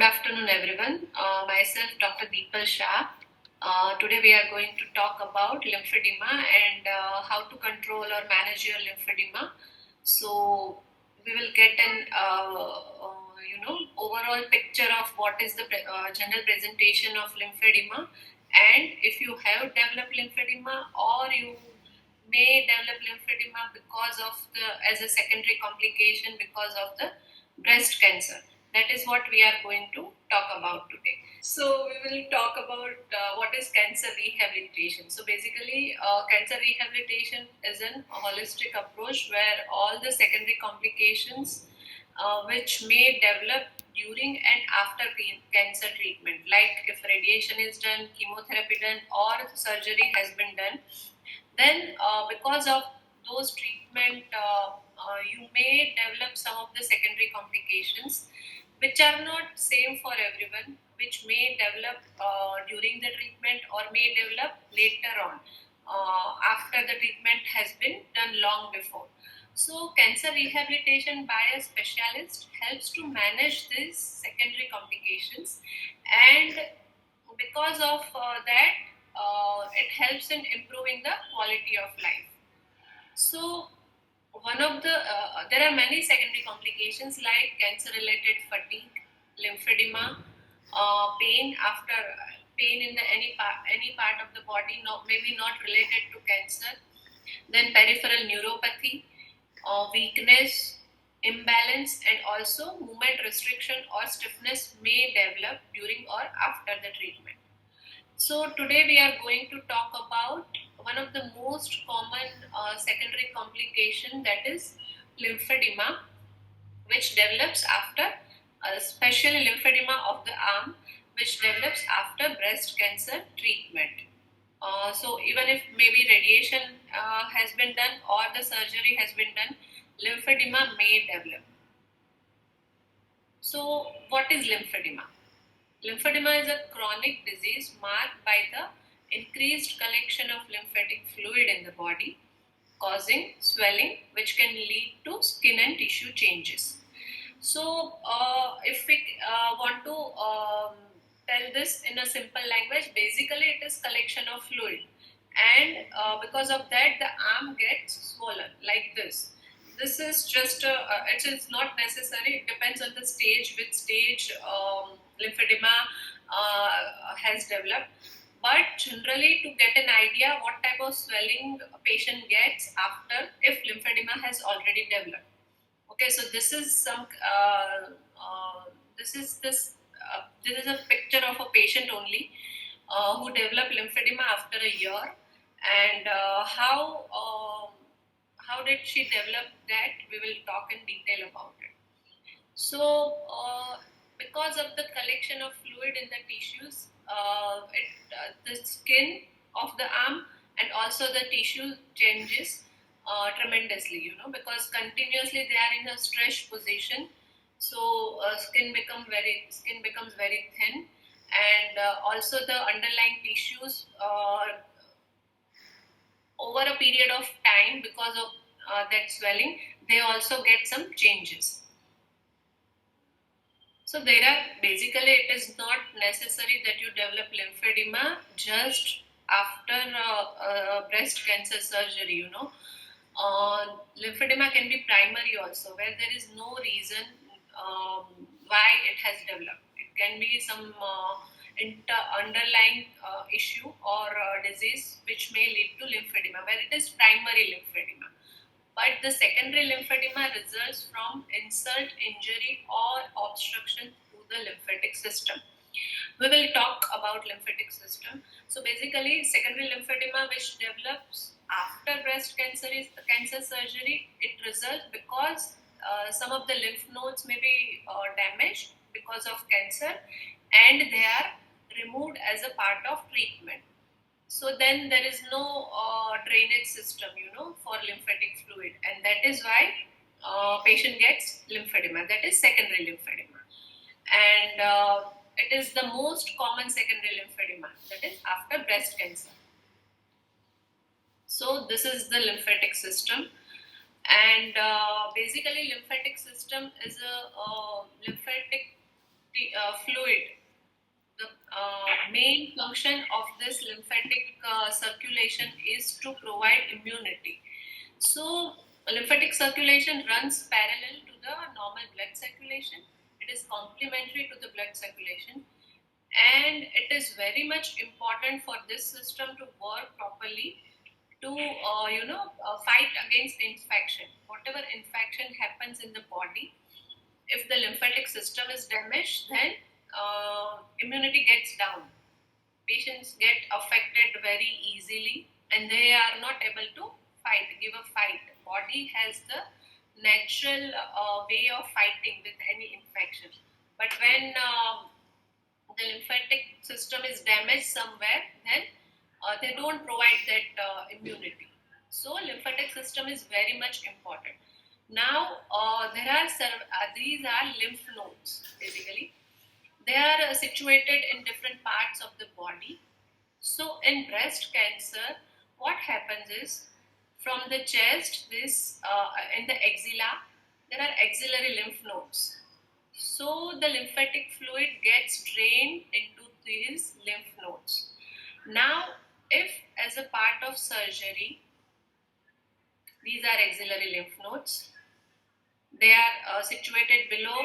Good afternoon, everyone. Myself, Dr. Dipal Shah. Today we are going to talk about lymphedema and how to control or manage your lymphedema. So we will get an overall picture of what is the general presentation of lymphedema, and if you have developed lymphedema or you may develop lymphedema because of the as a secondary complication because of the breast cancer. That is what we are going to talk about today. So we will talk about what is cancer rehabilitation. So basically, cancer rehabilitation is an holistic approach where all the secondary complications which may develop during and after cancer treatment, like if radiation is done, chemotherapy done, or surgery has been done, then because of those treatment, you may develop some of the secondary complications which are not same for everyone, which may develop during the treatment or may develop later on after the treatment has been done long before. So cancer rehabilitation by a specialist helps to manage these secondary complications, and because of that, it helps in improving the quality of life. So one of the there are many secondary complications like cancer related fatigue, lymphedema, pain in the any part of the body, maybe not related to cancer, then peripheral neuropathy, weakness, imbalance, and also movement restriction or stiffness may develop during or after the treatment. So today we are going to talk about one of the most common secondary complication, that is lymphedema, which develops after, especially lymphedema of the arm, which develops after breast cancer treatment. So even if maybe radiation has been done or the surgery has been done, lymphedema may develop. So what is lymphedema? Lymphedema is a chronic disease marked by the increased collection of lymphatic fluid in the body, causing swelling, which can lead to skin and tissue changes. So, if we want to tell this in a simple language, basically it is collection of fluid, and because of that, the arm gets swollen like this. This is just it is not necessary. It depends on the stage, which stage lymphedema has developed. But generally, to get an idea what type of swelling a patient gets after if lymphedema has already developed. Okay, so this is some this is a picture of a patient only who developed lymphedema after a year, and how did she develop that? We will talk in detail about it. So, because of the collection of fluid in the tissues, the skin of the arm and also the tissue changes tremendously, because continuously they are in a stretch position. So skin becomes very thin, and also the underlying tissues over a period of time, because of that swelling, they also get some changes. So there are basically, it is not necessary that you develop lymphedema just after breast cancer surgery. Lymphedema can be primary also, where there is no reason why it has developed. It can be some underlying issue or disease which may lead to lymphedema, where it is primary lymphedema. But the secondary lymphedema results from insult, injury, or obstruction to the lymphatic system. We will talk about lymphatic system. So basically, secondary lymphedema which develops after breast cancer surgery, it results because some of the lymph nodes may be damaged because of cancer, and they are removed as a part of treatment. So then there is no drainage system, for lymphatic fluid, and that is why patient gets lymphedema. That is secondary lymphedema, and it is the most common secondary lymphedema. That is after breast cancer. So this is the lymphatic system, and basically lymphatic system is a lymphatic fluid. The main function of this lymphatic circulation is to provide immunity. So, lymphatic circulation runs parallel to the normal blood circulation. It is complementary to the blood circulation, and it is very much important for this system to work properly to fight against infection. Whatever infection happens in the body, if the lymphatic system is damaged, then immunity gets down. Patients get affected very easily, and they are not able to give a fight. Body has the natural way of fighting with any infection, but when the lymphatic system is damaged somewhere, then they don't provide that immunity. So lymphatic system is very much important. Now these are lymph nodes. Basically, they are situated in different parts of the body. So in breast cancer, what happens is, from the chest, this in the axilla, there are axillary lymph nodes. So the lymphatic fluid gets drained into these lymph nodes. Now, if as a part of surgery, these are axillary lymph nodes, they are situated below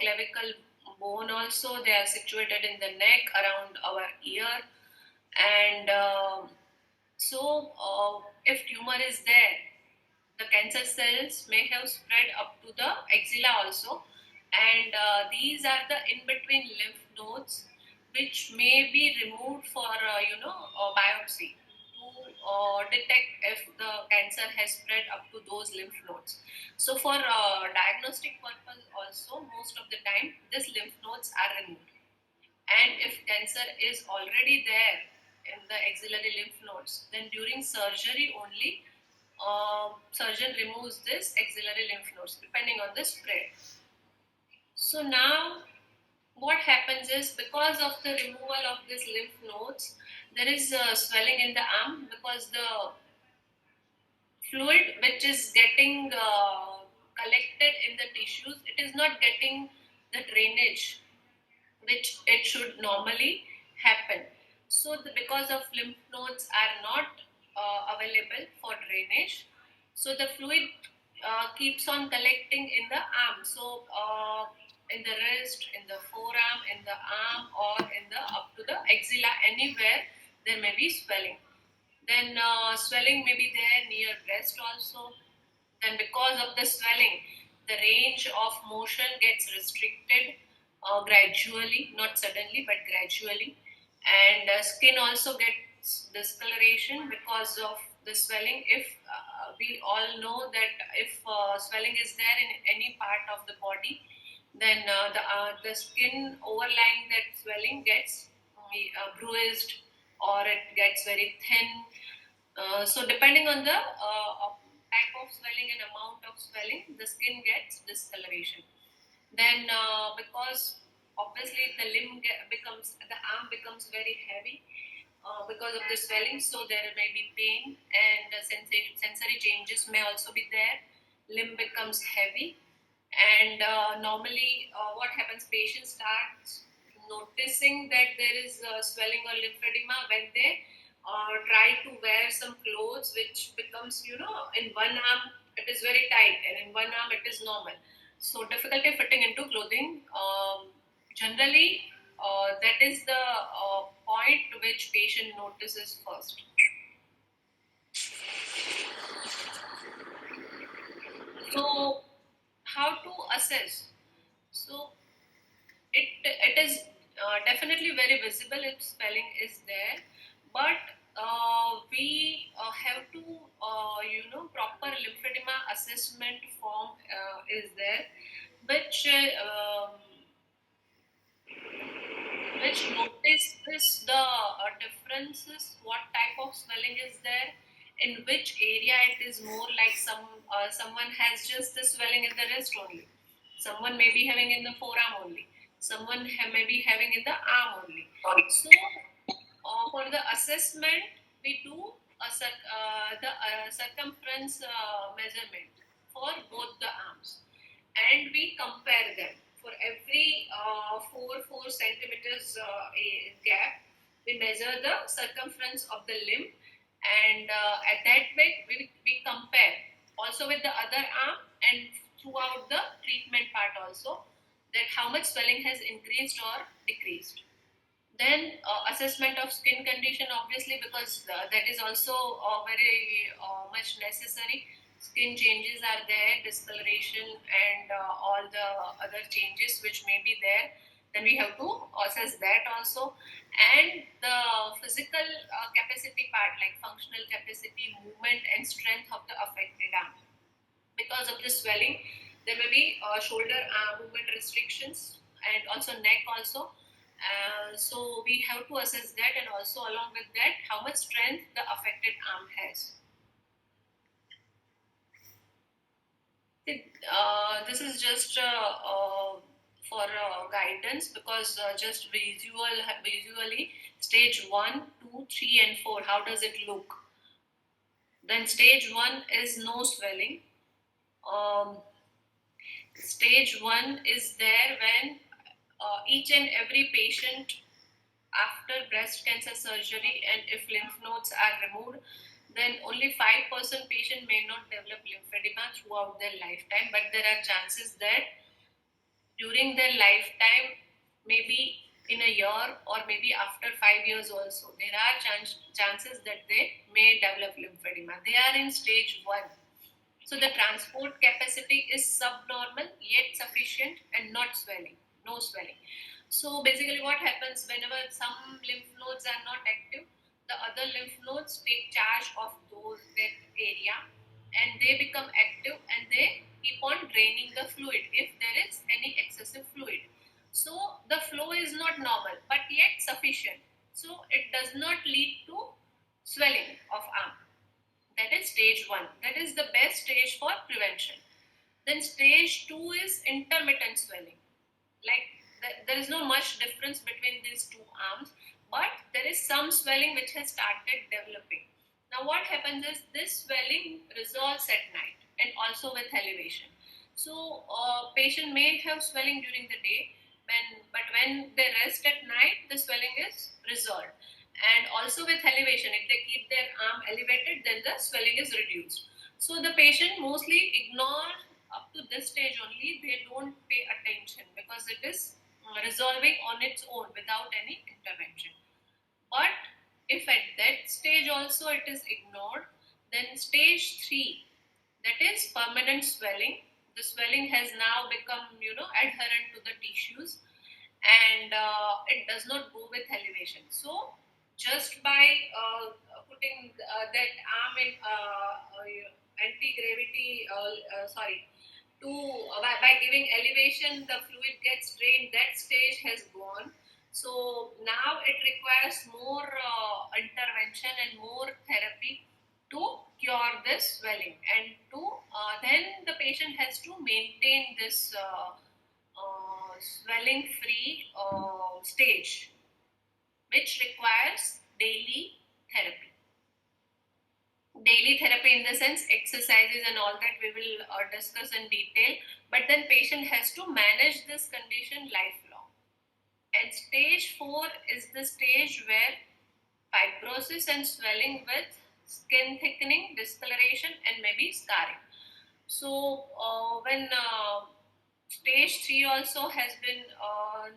clavicle bone also, they are situated in the neck around our ear, and if tumor is there, the cancer cells may have spread up to the axilla also, and these are the in-between lymph nodes which may be removed for biopsy to detect if the cancer has spread up to those lymph nodes. So for diagnostic purpose also, most of the time these lymph nodes are removed, and if cancer is already there in the axillary lymph nodes, then during surgery only surgeon removes this axillary lymph nodes depending on the spread. So now what happens is, because of the removal of these lymph nodes, there is swelling in the arm, because the fluid which is getting collected in the tissues, it is not getting the drainage which it should normally happen. So because of lymph nodes are not available for drainage, so the fluid keeps on collecting in the arm. So in the wrist, in the forearm, in the arm, or in the up to the axilla, anywhere there may be swelling. Then swelling may be there near breast also. Then because of the swelling, the range of motion gets restricted gradually, not suddenly but gradually, and skin also gets discoloration because of the swelling. If we all know that if swelling is there in any part of the body, then the skin overlying that swelling gets bruised, or it gets very thin. So depending on the type of swelling and amount of swelling, the skin gets discoloration. Then because obviously the arm becomes very heavy because of the swelling, so there may be pain, and sensory changes may also be there. Limb becomes heavy, and normally what happens, patient starts noticing that there is swelling or lymphedema when they try to wear some clothes which becomes, in one arm it is very tight and in one arm it is normal. So difficulty fitting into clothing. Generally, that is the point which patient notices first. So how to assess? So it is definitely very visible if swelling is there, but we have to proper lymphedema assessment form is there, which notices the differences, what type of swelling is there, in which area it is more, like someone has just the swelling in the wrist only, someone may be having in the forearm only, someone may be having in the arm only. So for the assessment, we do the circumference measurement for both the arms, and we compare them. for every 4 centimeters gap, we measure the circumference of the limb, and at that way we compare also with the other arm and throughout the treatment part also, that how much swelling has increased or decreased. Then assessment of skin condition, obviously, because that is also very much necessary. Skin changes are there, discoloration, and all the other changes which may be there. Then we have to assess that also, and the physical capacity part, like functional capacity, movement, and strength of the affected arm. Because of the swelling, there may be shoulder movement restrictions, and also neck also. So we have to assess that, and also along with that, how much strength the affected arm has. This is just for guidance, because just visually, stage 1, 2, 3, and 4. How does it look? Then stage 1 is no swelling. Stage 1 is there when each and every patient after breast cancer surgery, and if lymph nodes are removed, then only 5% patient may not develop lymphedema throughout their lifetime, but there are chances that during their lifetime, maybe in a year or maybe after 5 years also, there are chances that they may develop lymphedema. They are in stage 1. So the transport capacity is subnormal yet sufficient, and not swelling, no swelling. So basically what happens, whenever some lymph nodes are not active, the other lymph nodes take charge of that area, and they become active, and they keep on draining the fluid if there is any excessive fluid. So the flow is not normal but yet sufficient. So it does not lead to swelling of arm. That is stage 1. That is the best stage for prevention. Then stage 2 is intermittent swelling. Like there is no much difference between these two arms, but there is some swelling which has started developing. Now what happens is, this swelling resolves at night and also with elevation. So patient may have swelling during the day, but when they rest at night, the swelling is resolved. And also with elevation, if they keep their arm elevated, then the swelling is reduced. So the patient mostly ignore up to this stage only. They don't pay attention because it is resolving on its own without any intervention. But if at that stage also it is ignored, then stage 3, that is permanent swelling. The swelling has now become adherent to the tissues, and it does not go with elevation. So just by putting that arm in anti-gravity, to by giving elevation, the fluid gets drained. That stage has gone. So now it requires more intervention and more therapy to cure this swelling, and to then the patient has to maintain this swelling free stage, which requires daily therapy. Daily therapy in the sense exercises and all that we will discuss in detail, but then patient has to manage this condition lifelong. And stage 4 is the stage where fibrosis and swelling with skin thickening, discoloration, and maybe scarring. So when stage 3 also has been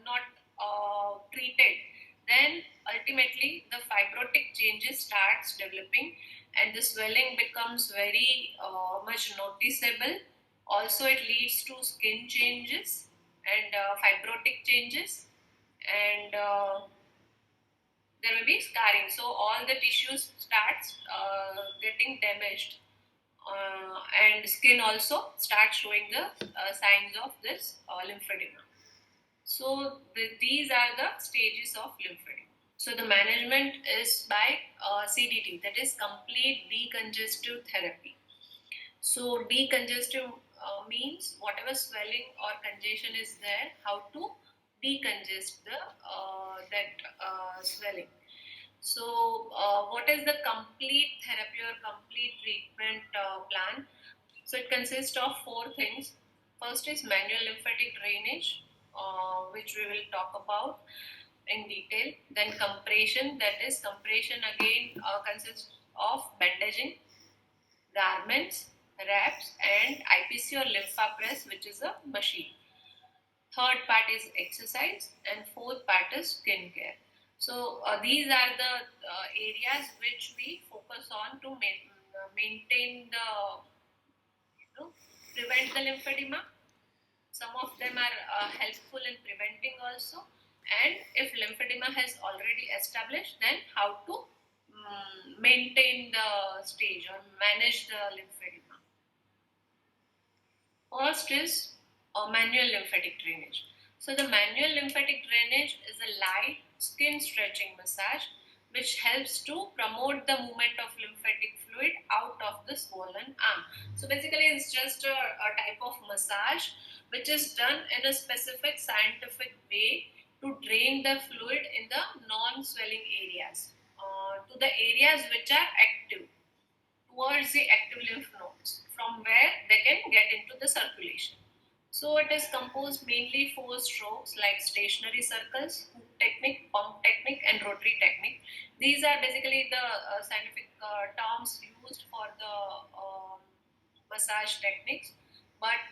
not treated, then ultimately the fibrotic changes starts developing, and the swelling becomes very much noticeable. Also it leads to skin changes and fibrotic changes, and there may be scarring. So all the tissues starts getting damaged, and skin also starts showing the signs of this lymphedema. So these are the stages of lymphedema. So the management is by CDT, that is complete decongestive therapy. So decongestive means whatever swelling or congestion is there, how to decongest the swelling. So what is the complete therapy or complete treatment plan? So it consists of 4 things. First is manual lymphatic drainage. which we will talk about in detail. Then compression, that is compression again consists of bandaging, garments, wraps, and IPC or lympha press, which is a machine. Third part is exercise, and fourth part is skincare. So these are the areas which we focus on to maintain the, prevent the lymphedema. Some of them are helpful in preventing also. And if lymphedema has already established, then how to maintain the stage or manage the lymphedema. First is manual lymphatic drainage. So the manual lymphatic drainage is a light skin stretching massage which helps to promote the movement of lymphatic fluid out of the swollen arm. So basically it's just a type of massage which is done in a specific scientific way to drain the fluid in the non-swelling areas to the areas which are active, towards the active lymph nodes from where they can get into the circulation. So it is composed mainly four strokes like stationary circles, hook technique, pump technique, and rotary technique. These are basically the scientific terms used for the massage techniques, but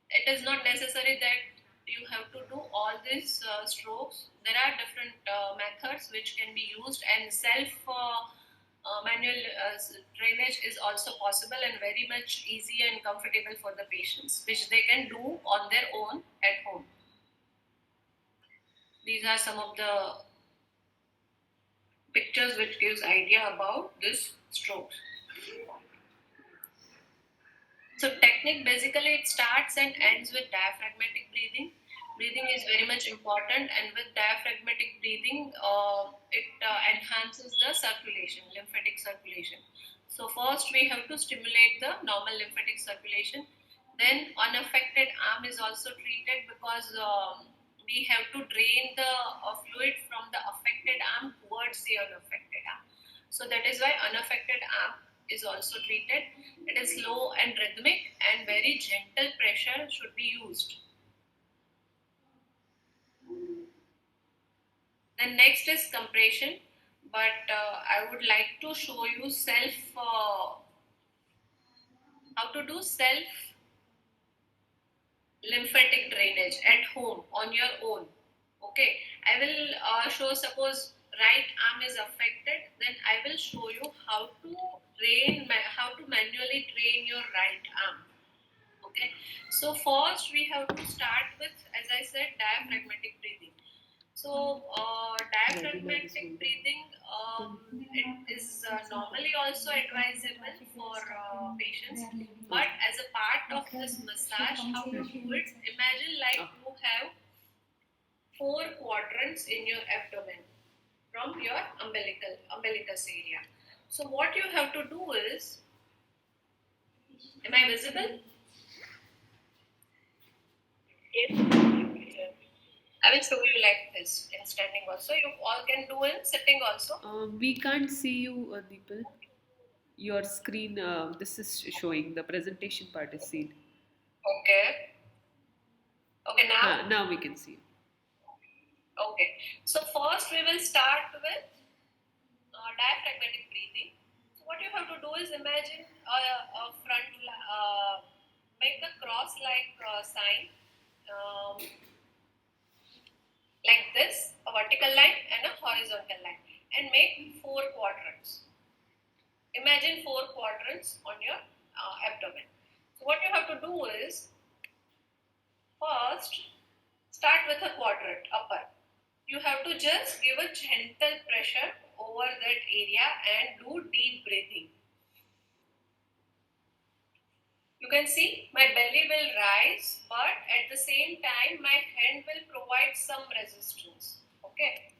it is not necessary that you have to do all these strokes. There are different methods which can be used, and self manual drainage is also possible and very much easy and comfortable for the patients, which they can do on their own at home. These are some of the pictures which gives idea about this strokes. So technique, basically it starts and ends with diaphragmatic breathing. Breathing is very much important, and with diaphragmatic breathing it enhances the circulation, lymphatic circulation. So first we have to stimulate the normal lymphatic circulation. Then unaffected arm is also treated because we have to drain the fluid from the affected arm towards the unaffected arm. So that is why unaffected arm is also treated. It is slow and rhythmic, and very gentle pressure should be used. Then next is compression, but I would like to show you how to do self lymphatic drainage at home on your own. Okay, I will show, suppose right arm is affected, then I will show you how to manually drain your right arm. Okay, so first we have to start with, as I said, diaphragmatic breathing. So diaphragmatic breathing, it is normally also advisable for patients, but as a part of this massage, how to do it, imagine like you have 4 quadrants in your abdomen from your umbilicus area. So what you have to do is, am I visible? Yes. I will show you like this in standing also. You all can do in sitting also. We can't see you, Dipal. Your screen, this is showing. The presentation part is seen. Okay. Okay, now? Now we can see you. Okay. So first we will start with diaphragmatic breathing. So what you have to do is imagine a front, make the cross-like sign. Like this, a vertical line and a horizontal line, and make 4 quadrants. Imagine 4 quadrants on your abdomen. So what you have to do is, first start with a quadrant, upper. You have to just give a gentle pressure over that area and do deep breathing. You can see my belly will rise, but at the same time my hand will provide some resistance. Okay.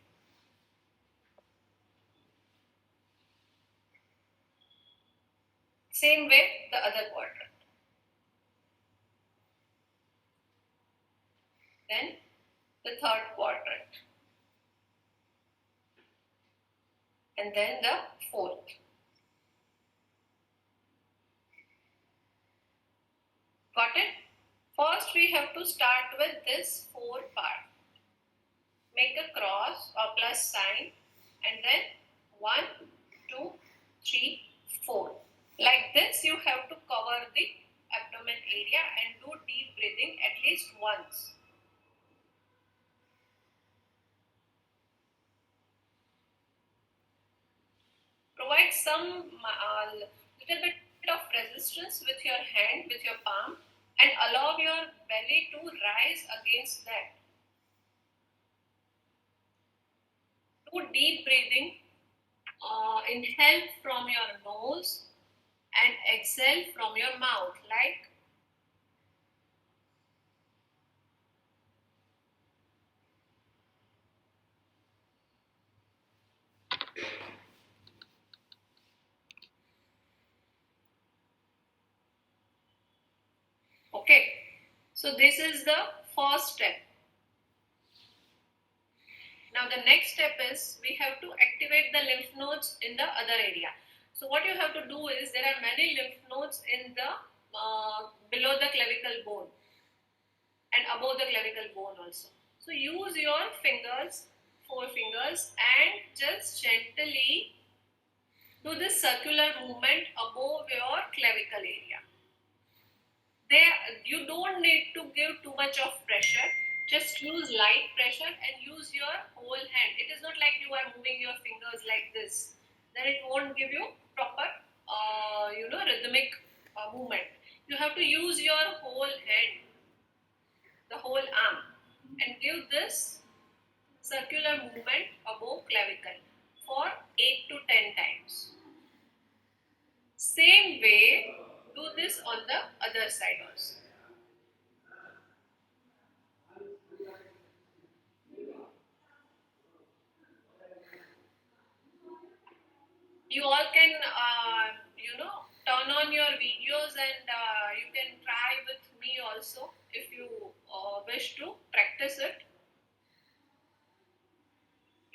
Same way the other quadrant. Then the third quadrant. And then the fourth. Got it? First, we have to start with this 4 part. Make a cross or plus sign and then 1, 2, 3, 4. Like this, you have to cover the abdomen area and do deep breathing at least once. Provide some little bit of resistance with your hand, with your palm, and allow your belly to rise against that. Do deep breathing. Inhale from your nose and exhale from your mouth, like okay. So this is the first step. Now the next step is we have to activate the lymph nodes in the other area. So what you have to do is there are many lymph nodes in the below the clavicle bone and above the clavicle bone also. So use your fingers, 4 fingers, and just gently do this circular movement above your clavicle area. There, you don't need to give too much of pressure. Just use light pressure and use your whole hand. It is not like you are moving your fingers like this. Then it won't give you proper, rhythmic movement. You have to use your whole hand, the whole arm, and give this circular movement above clavicle for 8 to 10 times. Same way, do this on the other side also. You all can, turn on your videos and you can try with me also if you wish to practice it.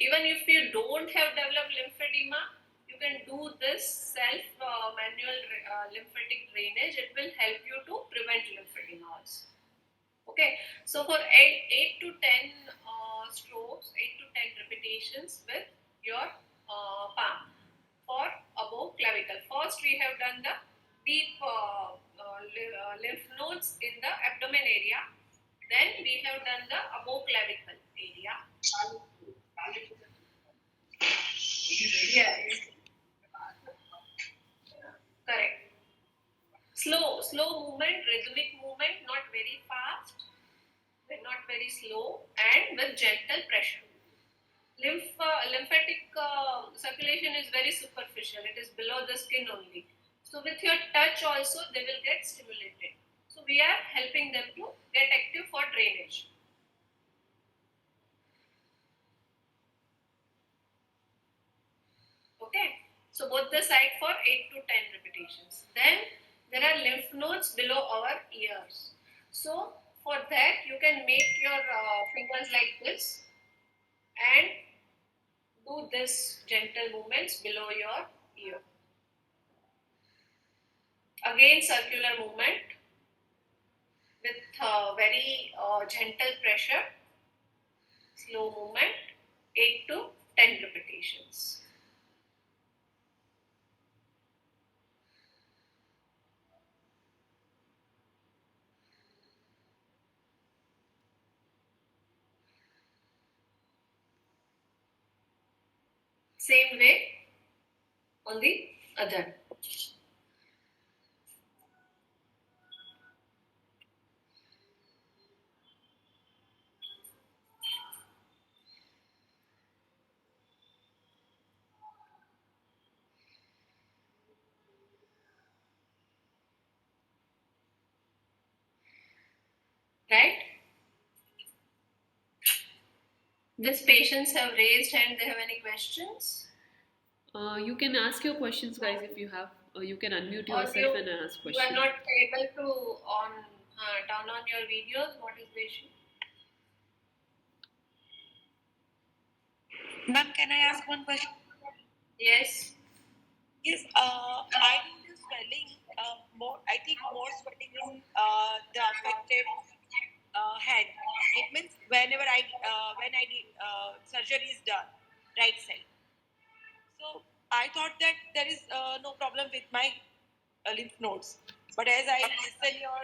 Even if you don't have developed lymphedema, you can do this self manual lymphatic drainage. It will help you to prevent lymphedema also. Okay, so for 8 to 10 strokes, 8 to 10 repetitions with your palm for above clavicle. First, we have done the deep lymph nodes in the abdomen area. Then we have done the above clavicle area. Yes, correct. Slow movement, rhythmic movement, not very fast, not very slow, and with gentle pressure. Lymphatic circulation is very superficial. It is below the skin only. So with your touch also, they will get stimulated. So we are helping them to get active for drainage. Okay. So both the side for 8 to 10 repetitions. Then there are lymph nodes below our ears. So for that, you can make your fingers like this and do this gentle movements below your ear. Again, circular movement with very gentle pressure, slow movement, 8 to 10 repetitions. Same way on the other. Right? These patients have raised hand. They have any questions? You can ask your questions, guys, if you have. You can unmute Or yourself and ask you are questions. not able to turn on your videos. What is the issue? Ma'am, can I ask one question? Yes. Yes, I do the swelling more sweating in the affected hand. It means whenever when I did surgery is done, right side. So I thought that there is no problem with my lymph nodes. But as I listen your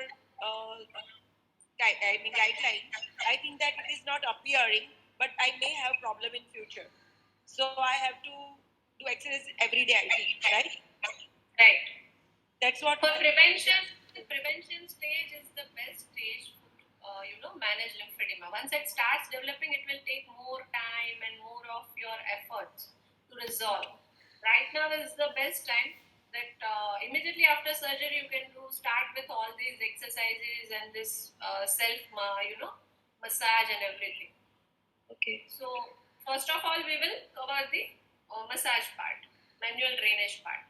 guideline, I think that it is not appearing, but I may have problem in future. So I have to do exercise every day, I think, right? Right. That's what. For prevention, the prevention stage is the best stage to manage lymphedema. Once it starts developing, it will take more time and more of your efforts to resolve. Right now is the best time that immediately after surgery you can start with all these exercises and this self massage and everything. Okay. So first of all we will cover the massage part, manual drainage part.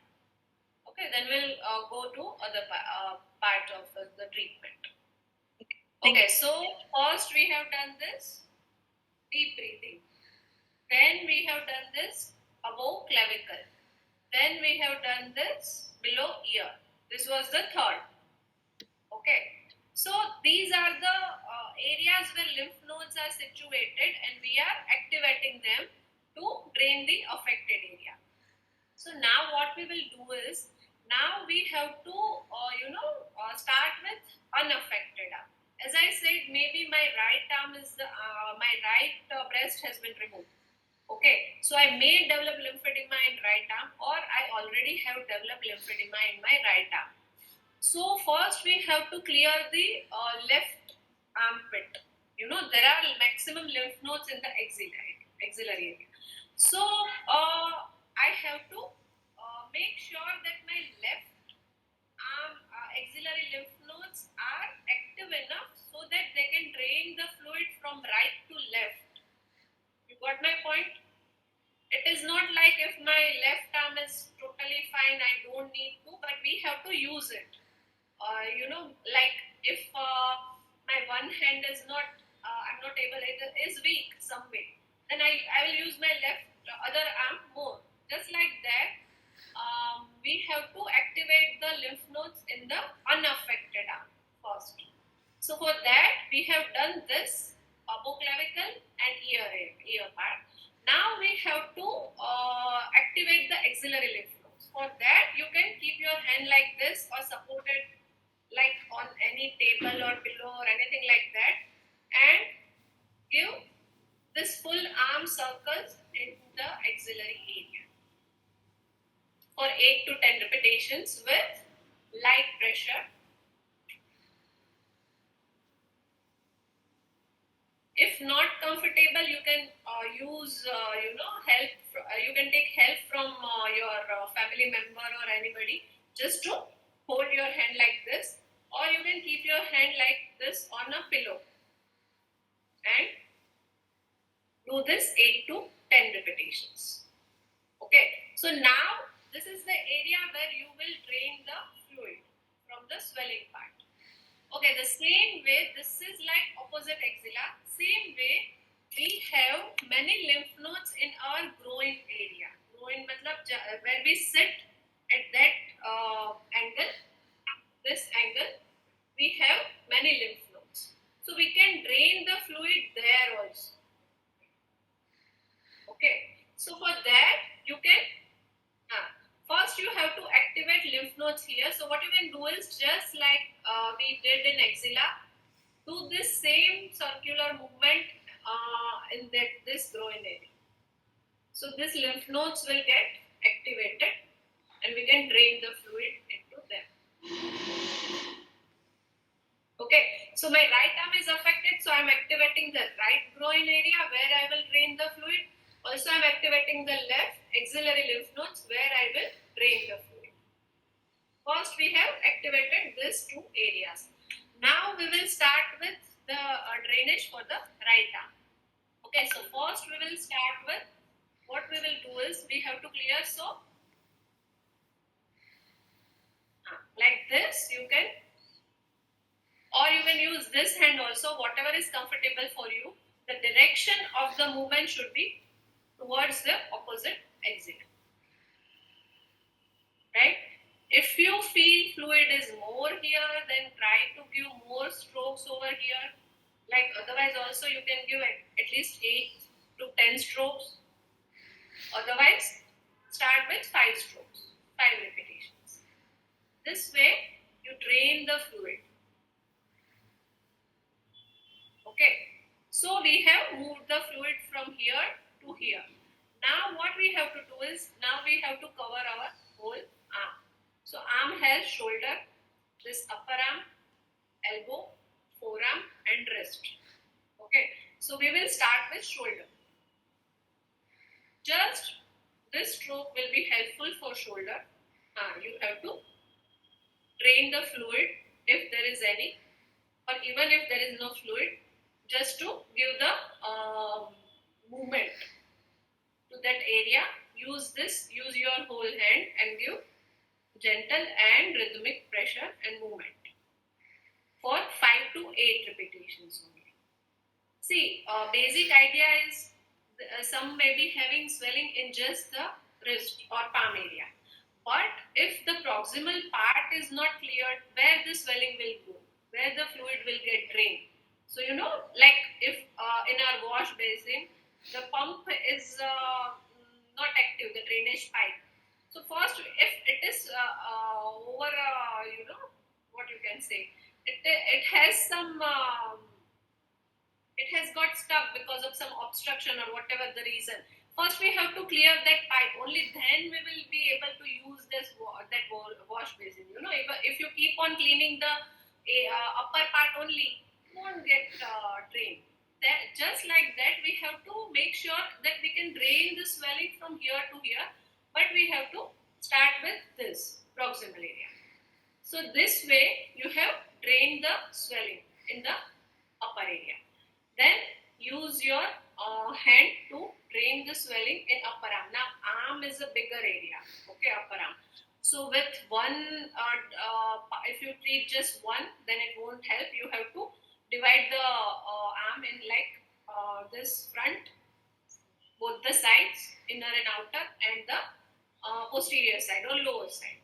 Okay, then we'll go to other part of the treatment. Okay, so first we have done this deep breathing. Then we have done this above clavicle. Then we have done this below ear. This was the third. Okay, so these are the areas where lymph nodes are situated and we are activating them to drain the affected area. So now what we will do is, now we have to start with unaffected arm. As I said, maybe my right arm is my right breast has been removed. Okay, so I may develop lymphedema in right arm, or I already have developed lymphedema in my right arm. So first we have to clear the left armpit. There are maximum lymph nodes in the axillary area. So I have to make sure that my left arm axillary lymph nodes are active enough so that they can drain the fluid from right to left. You got my point? It is not like if my left arm is totally fine, I don't need to, but we have to use it. Like if my one hand is not, I'm not able, it is weak some way, then I will use my other arm more. Just like that, we have to activate the lymph nodes in the unaffected arm first. So for that, we have done this above clavicle and ear part. Now we have to activate the axillary lymph nodes. For that, you can keep your hand like this or support it like on any table or pillow or anything like that, and give this full arm circles in the axillary area for 8 to 10 repetitions with light pressure. If not comfortable, you can use help. You can take help from your family member or anybody just to hold your hand like this, or you can keep your hand like this on a pillow and do this 8 to 10 repetitions. Okay, so now this is the area where you will drain the fluid from the swelling part. Okay, the same way, this is like opposite axilla. Same way, we have many lymph nodes in our groin area. Groin matlab where we sit at that angle, this angle, we have many lymph nodes. So we can drain the fluid there also. Okay, so for that you can first you have to activate lymph nodes here. So what you can do is, just like we did in axilla, do this same circular movement in this groin area. So these lymph nodes will get activated and we can drain the fluid into them. Okay, so my right arm is affected, so I am activating the right groin area where I will drain the fluid. Also, I am activating the left axillary lymph nodes where I will drain the fluid. First, we have activated these two areas. Now, we will start with the drainage for the right arm. Okay, so first we will start with, what we will do is, we have to clear, so like this you can, or you can use this hand also, whatever is comfortable for you. The direction of the movement should be towards the opposite axilla, right? If you feel fluid is more here, then try to give more strokes over here. Like otherwise also you can give at least 8 to 10 strokes. Otherwise, start with 5 strokes, 5 repetitions. This way, you drain the fluid. Okay. So we have moved the fluid from here to here. Now what we have to do is, now we have to cover our whole arm. So arm has shoulder, this upper arm, elbow, forearm and wrist. Okay. So we will start with shoulder. Just this stroke will be helpful for shoulder. You have to drain the fluid if there is any, or even if there is no fluid, just to give the movement to that area. Use your whole hand and give gentle and rhythmic pressure and movement for 5 to 8 repetitions only. See, basic idea is some may be having swelling in just the wrist or palm area. But if the proximal part is not cleared, where the swelling will go, where the fluid will get drained. So, like if in our wash basin, the pump is not active, the drainage pipe. So first, if it is over, what you can say, it has some, it has got stuck because of some obstruction or whatever the reason. First, we have to clear that pipe. Only then we will be able to use that wash basin. If you keep on cleaning the upper part only, it won't get drained. Just like that, we have to make sure that we can drain the swelling from here to here. But we have to start with this proximal area. So this way, you have drained the swelling in the upper area. Then use your hand to drain the swelling in upper arm. Now arm is a bigger area, okay, upper arm. So with one, if you treat just one, then it won't help. You have to divide the arm in like this front, both the sides, inner and outer, and the posterior side or lower side,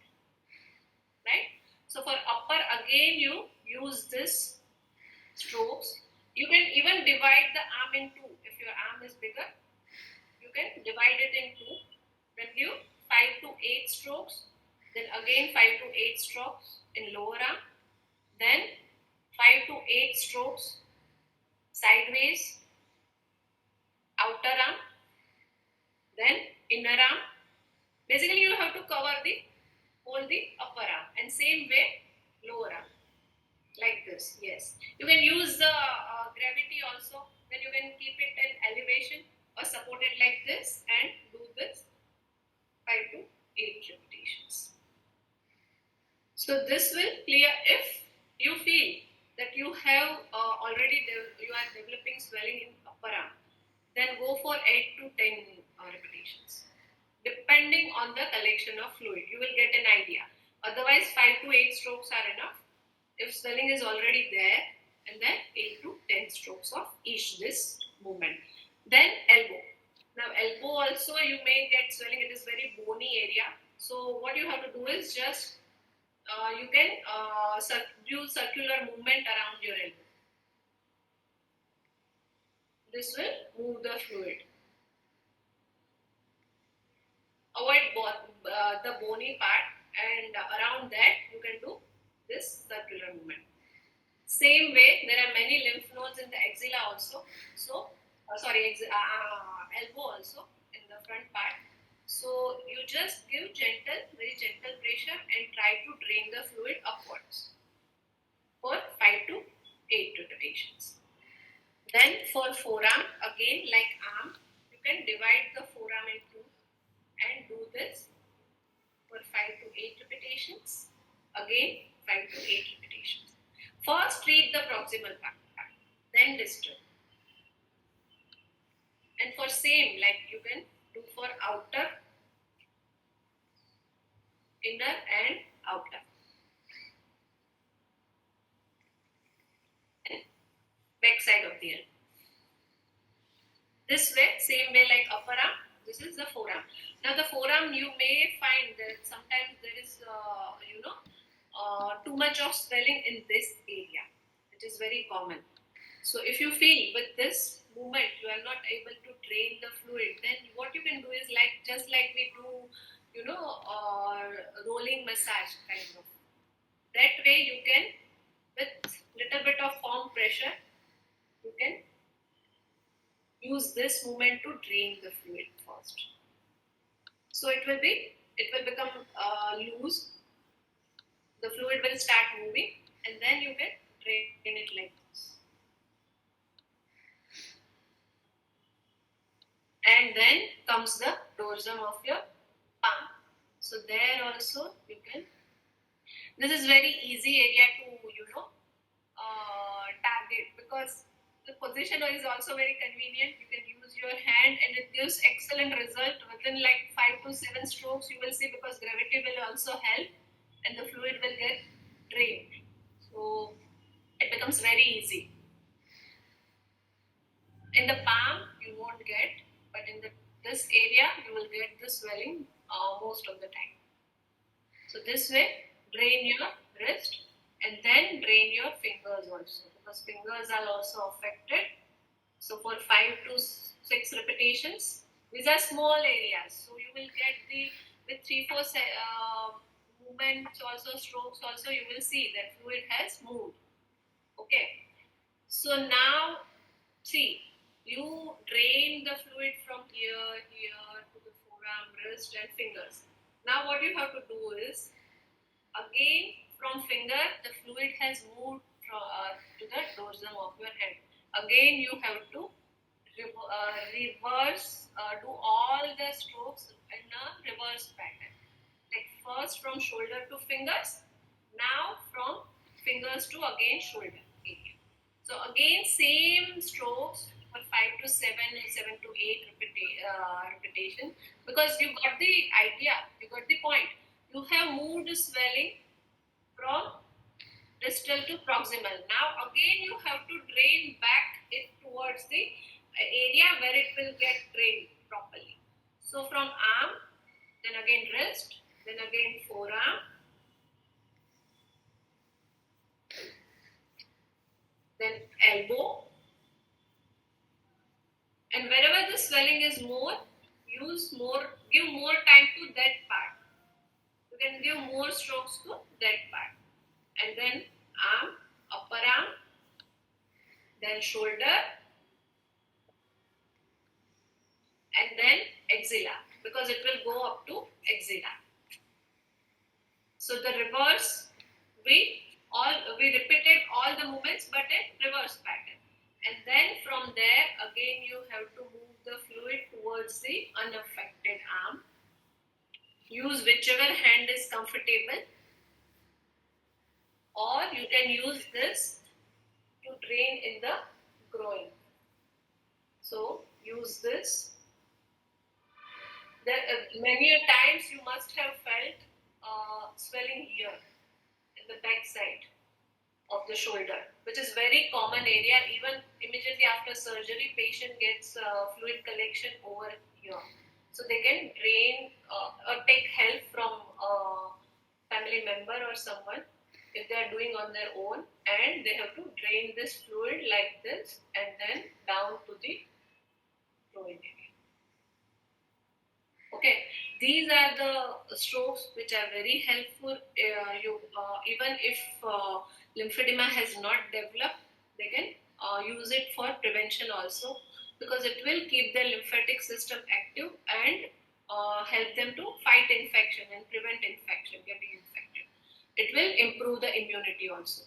right? So for upper, again you use this strokes. You can even divide the arm in two. If your arm is bigger, you can divide it in two. Then give 5 to 8 strokes. Then again 5 to 8 strokes in lower arm. Then 5 to 8 strokes sideways, outer arm. Then inner arm. Basically, you have to cover the upper arm, and same way lower arm. Like this, yes. You can use the gravity also. Then you can keep it in elevation or support it like this and do this 5 to 8 repetitions. So this will clear. If you feel that you have you are developing swelling in upper arm, then go for 8 to 10 repetitions. Depending on the collection of fluid, you will get an idea. Otherwise, 5 to 8 strokes are enough. If swelling is already there, and then 8 to 10 strokes of each this movement. Then elbow. Now elbow also you may get swelling. It is very bony area. So what you have to do is just you can do circular movement around your elbow. This will move the fluid. Avoid the bony part, and around that you can do this circular movement. Same way, there are many lymph nodes in the axilla also. So, elbow also in the front part. So you just give very gentle pressure and try to drain the fluid upwards for 5 to 8 repetitions. Then for forearm, again like arm, you can divide the forearm in two and do this for 5 to 8 repetitions. Again, 5 to 8 repetitions. First, treat the proximal part, then distal. And for same, like you can do for outer, inner and outer. And back side of the elbow. This way, same way like upper arm, This is the forearm. Now the forearm, you may find that sometimes there is too much of swelling in this area. It is very common. So if you feel with this movement you are not able to drain the fluid, then what you can do is just like we do, rolling massage kind of. That way you can, with little bit of palm pressure, you can use this movement to drain the fluid first. So it will become loose. The fluid will start moving, and then you can drain it like this. And then comes the dorsum of your palm. So there also you can. This is very easy area to target, because the position is also very convenient. You can use your hand and it gives excellent result within like 5 to 7 strokes. You will see, because gravity will also help and the fluid will get drained. So it becomes very easy. In the palm you won't get, but in this area you will get the swelling most of the time. So this way, drain your wrist and then drain your fingers also, because fingers are also affected. So for 5 to 6 repetitions, these are small areas. So you will get with 3-4 movements also, strokes also, you will see that fluid has moved. Okay. So now, see, you drain the fluid from here to the forearm, wrist and fingers. Now what you have to do is, again from finger, the fluid has moved to the dorsum of your hand. Again you have to reverse, do all the strokes in a reverse pattern. Like first from shoulder to fingers, now from fingers to again shoulder area. So again same strokes for 5 to 7 and 7 to 8 repetition, because you got the idea, you got the point. You have moved swelling from distal to proximal. Now again you have to drain back it towards the area where it will get drained properly. So from arm, then again wrist, then again forearm, then elbow, and wherever the swelling is more, give more time to that part. You can give more strokes to that part. And then arm, upper arm, then shoulder, and then axilla, because it will go up to axilla. So the reverse, we repeated all the movements but in reverse pattern. And then from there again you have to move the fluid towards the unaffected arm. Use whichever hand is comfortable, or you can use this to drain in the groin. So use this. Many times you must have felt swelling here in the back side of the shoulder, which is very common area. Even immediately after surgery, patient gets fluid collection over here. So they can drain or take help from a family member or someone if they are doing on their own, and they have to drain this fluid like this and then down to the groin area. Okay, these are the strokes which are very helpful. Even if lymphedema has not developed, they can use it for prevention also, because it will keep the lymphatic system active and help them to fight infection and prevent infection, getting infected. It will improve the immunity also.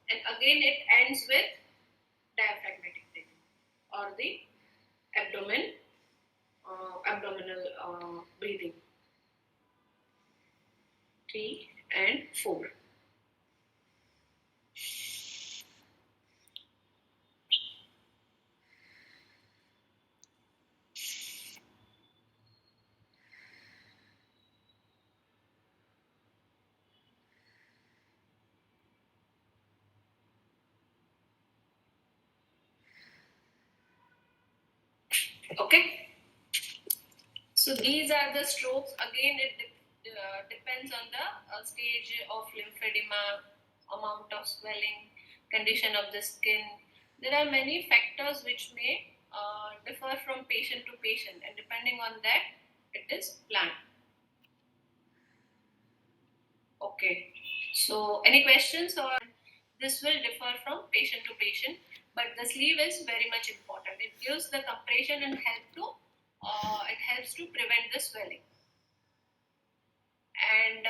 And again it ends with diaphragmatic breathing or the abdominal breathing. 3 and 4. Okay. So these are the strokes. Again, it depends on the stage of lymphedema, amount of swelling, condition of the skin. There are many factors which may differ from patient to patient, and depending on that, it is planned. Okay. So any questions? Or this will differ from patient to patient, but the sleeve is very much important. It gives the compression and it helps to prevent the swelling. And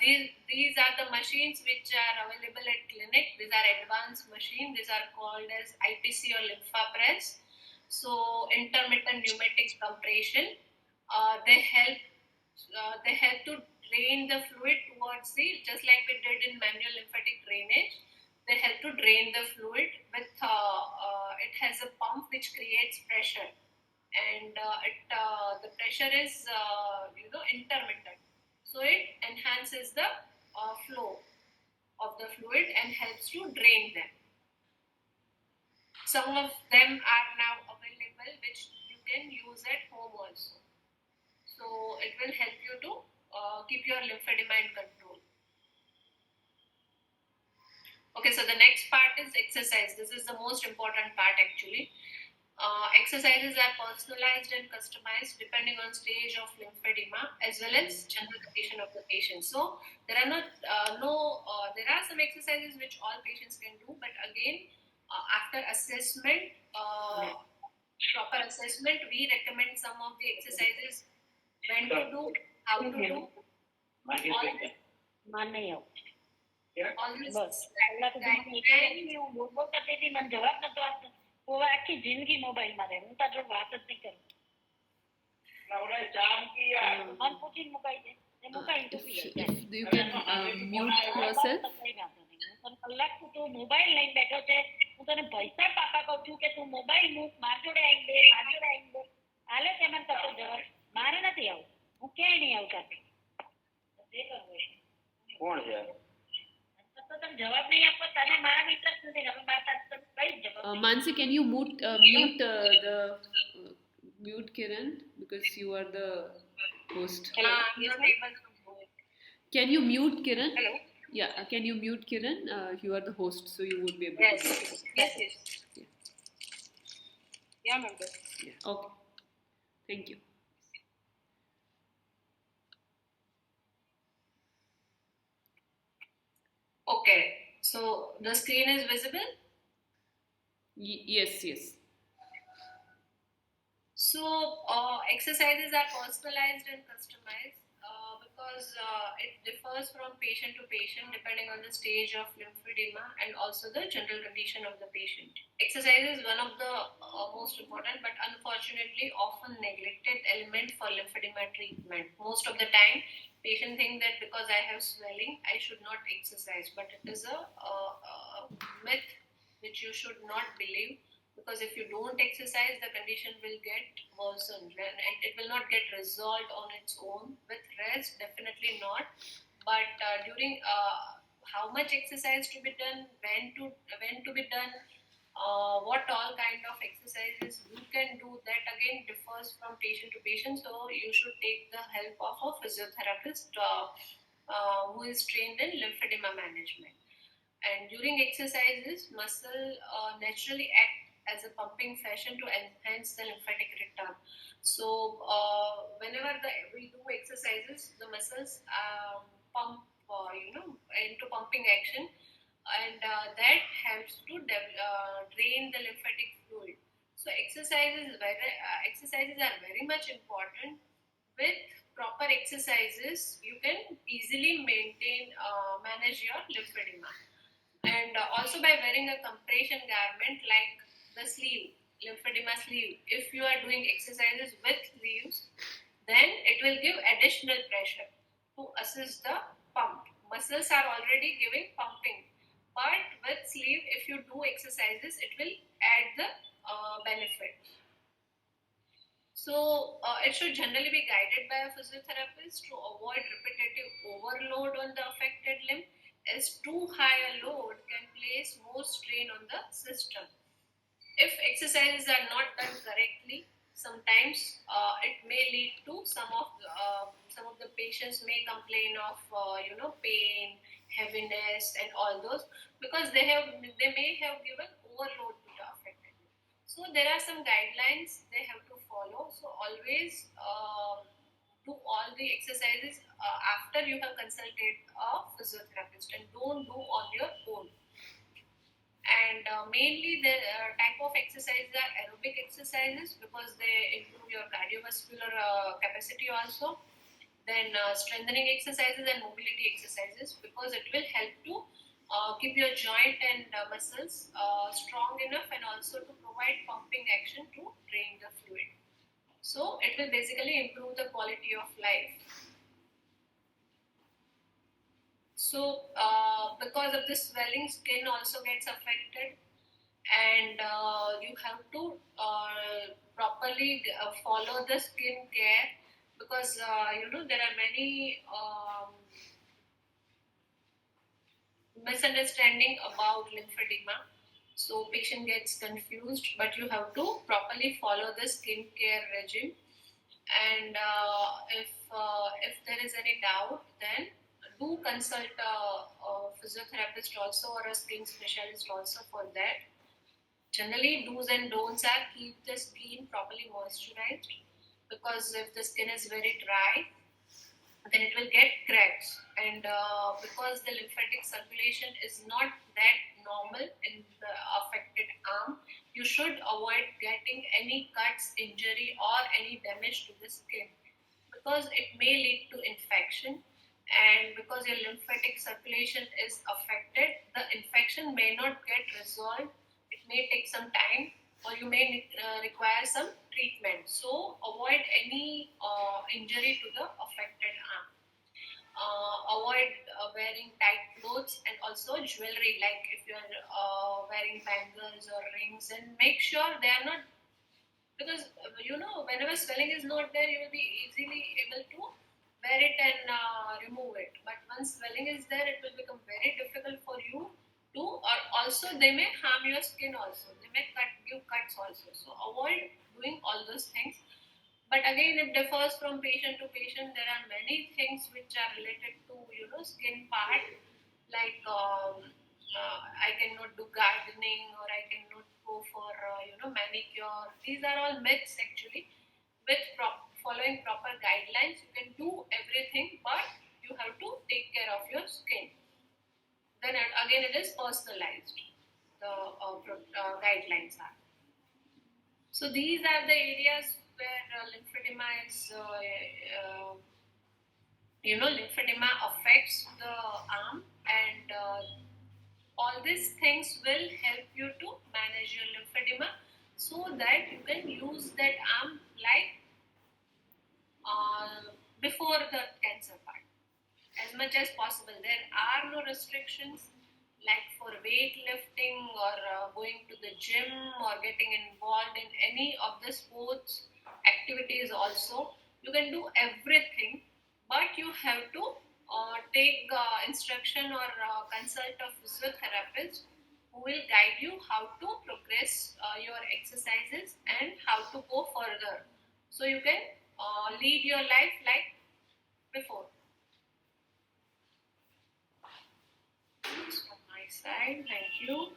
these are the machines which are available at clinic. These are advanced machines. These are called as IPC or lymphapress. So intermittent pneumatic compression. They help to drain the fluid towards just like we did in manual lymphatic drainage. They help to drain the fluid with it has a pump which creates pressure, and the pressure is intermittent. So it enhances the flow of the fluid and helps to drain them. Some of them are now available which you can use at home also. So it will help you to keep your lymphedema in control. Okay, so the next part is exercise. This is the most important part actually. Exercises are personalized and customized depending on stage of lymphedema as well as general condition of the patient. So there are there are some exercises which all patients can do, but again, after assessment, proper assessment, we recommend some of the exercises, when to do, how to do, all this. આખી જિંદગી મોબાઈલમાં રહે હું તારો વાત જ નહીં કરું મન પૂછીને મુકાઈ દે મુકાઈ ટૂપી You can mute yourself. કલાક તું મોબાઈલ લઈને બેઠો છે હું તને પૈસા પાપા કહું છું કે તું મોબાઈલ મૂક માર જોડે આવી દે હાલે છે મને કશો જવાબ મારે નથી આવું હું ક્યાંય નહીં આવું સાથે જે કરવું કોણ છે Mansi, can you mute Kiran because you are the host. Hello. Can you mute Kiran? Hello. Yeah, can you mute Kiran? You are the host, so you would be able Yes. to. Yes. Yeah, member. Yeah. Okay. Thank you. Okay, so the screen is visible? Yes. So exercises are personalized and customized because it differs from patient to patient depending on the stage of lymphedema and also the general condition of the patient. Exercise is one of the most important but unfortunately often neglected element for lymphedema treatment. Most of the time, patients think that because I have swelling, I should not exercise, but it is a myth which you should not believe, because if you don't exercise, the condition will get worsened and it will not get resolved on its own. With rest, definitely not. But during how much exercise to be done, when to be done, what all kind of exercises you can do, that again differs from patient to patient. So you should take the help of a physiotherapist who is trained in lymphedema management. And during exercises, muscle naturally act as a pumping fashion to enhance the lymphatic return. So whenever we do exercises, the muscles pump into pumping action, and that helps to drain the lymphatic fluid. So exercises are very much important. With proper exercises, you can easily manage your lymphedema. And also by wearing a compression garment like the sleeve, lymphedema sleeve, if you are doing exercises with sleeves, then it will give additional pressure to assist the pump. Muscles are already giving pumping, but with sleeve, if you do exercises, it will add the benefit. So it should generally be guided by a physiotherapist to avoid repetitive overload on the affected limb, as too high a load can place more strain on the system. If exercises are not done correctly, sometimes it may lead to some of the patients may complain of pain, heaviness, and all those, because they may have given overload to the affected. So there are some guidelines they have to follow. So always do all the exercises after you have consulted a physiotherapist, and don't do on your own. And mainly the type of exercises are aerobic exercises, because they improve your cardiovascular capacity also. Then strengthening exercises and mobility exercises, because it will help to keep your joint and muscles strong enough, and also to provide pumping action to drain the fluid. So it will basically improve the quality of life. So because of this swelling, skin also gets affected, and you have to properly follow the skin care, because there are many misunderstanding about lymphedema. So patient gets confused, but you have to properly follow the skin care regime. And if there is any doubt, then do consult a physiotherapist also, or a skin specialist also for that. Generally, do's and don'ts are keep the skin properly moisturized, because if the skin is very dry, then it will get cracks. And because the lymphatic circulation is not that normal in the affected arm, you should avoid getting any cuts, injury, or any damage to the skin, because it may lead to infection. And because your lymphatic circulation is affected, the infection may not get resolved. It may take some time, or you may require some treatment. So avoid any injury to the affected arm. Avoid wearing tight clothes, and also jewelry, like if you're wearing bangles or rings, and make sure they are not, because whenever swelling is not there, you will be easily able to wear it and remove it. But once swelling is there, it will become very difficult for you to, or also they may harm your skin also, they may give cuts also. So avoid doing all those things. But again, it differs from patient to patient. There are many things which are related to skin part, like I cannot do gardening, or I cannot go for manicure. These are all myths actually. With following proper guidelines, you can do everything, but you have to take care of your skin. Then again, it is personalized. The guidelines are. So these are the areas where lymphedema is, lymphedema affects the arm, and all these things will help you to manage your lymphedema, so that you can use that arm like before the cancer part, as much as possible. There are no restrictions, like for weightlifting, or going to the gym, or getting involved in any of the sports activities also. You can do everything, but you have to take instruction, or consult a physiotherapist, who will guide you how to progress your exercises and how to go further, so you can lead your life like before. That's from my side. Thank you.